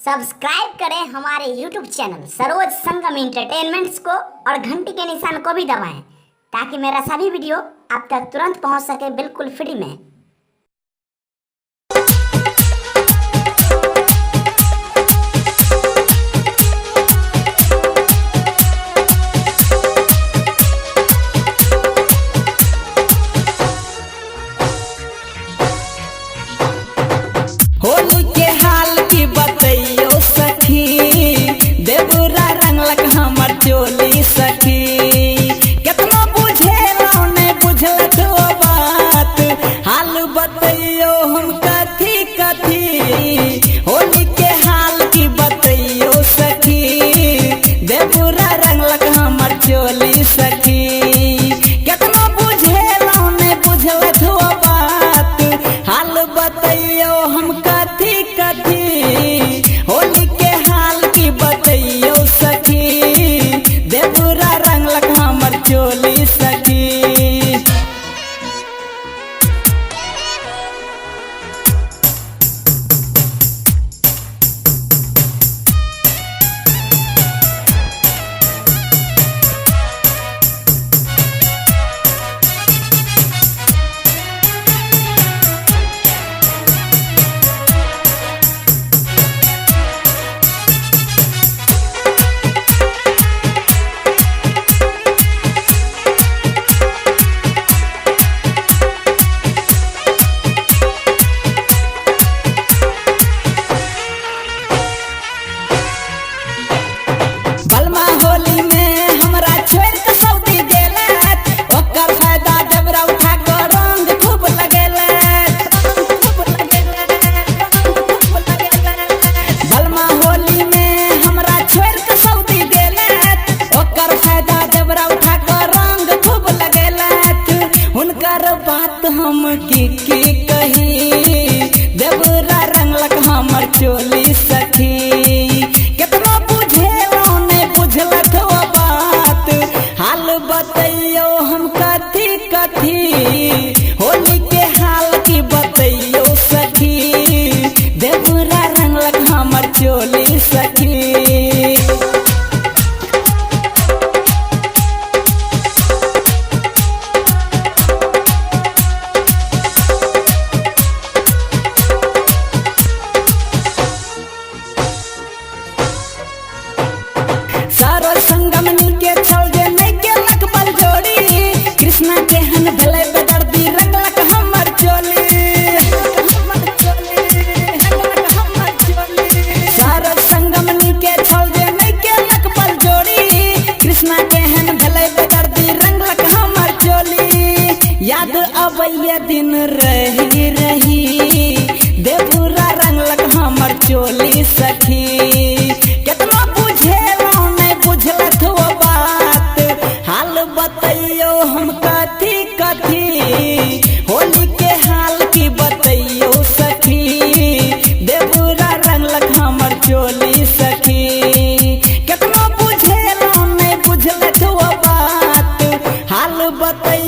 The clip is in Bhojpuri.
सब्सक्राइब करें हमारे YouTube चैनल सरोज संगम इंटरटेनमेंट्स को और घंटी के निशान को भी दबाएं ताकि मेरा सभी वीडियो आप तक तुरंत पहुंच सके बिल्कुल फ्री में। होली के हाल की बतैयो सखी, देवरा रंगलक हमर चोली सखी। केतना बुझेला नहीं बुझल तो बात, हाल बतैयो हम कथी कथी। होली के हाल की बतैयो सखी, देवरा रंगलक हमर चोली सखी। केतना बुझेला नहीं बुझल तो बात, हाल बतैयो हम कथी कथी। होली के हाल की बतैयो सखी, देवरा रंगलक हमर चोली सखी। बलमा होली में हमरा छोड़ के सऊदी गेलत, ओकर फायदा जबरा उठा के रंग खूब लगेलत। बलमा होली में हमरा छोड़ के सऊदी गेलत, ओकर फायदा जबरा उठा के रंग खूब लगेलत। हुनकर बात हम की कही, देवरा रंगलक हमर चोली सखी। केतना बुझेलो नहीं बुझलत वो बात, हाल बतैयो हम कथी कथी। होली के हाल की बतैयो सखी, देवरा रंगलक हमर चोली सखी। सारो संगमनी के छल जे नहीं केलक बल जोड़ी, कृष्णा के हन भेलै बेदर्दी रंगलक हमर चोली। सारो संगमनी के छल जे नहीं केलक बल जोड़ी, कृष्णा के हन भेलै बेदर्दी रंगलक हमर चोली। याद अबैये दिन रही रही, देवरा रंगलक हमर चोली सखी। केतना बुझेलो नहीं बुझलत वो बात, हाल बतैयो हम कथी कथी। होली के हाल की बतैयो सखी, देवरा रंगलक हमर चोली सखी। केतना बुझेलो नहीं बुझलत वो बात, हाल बतैयो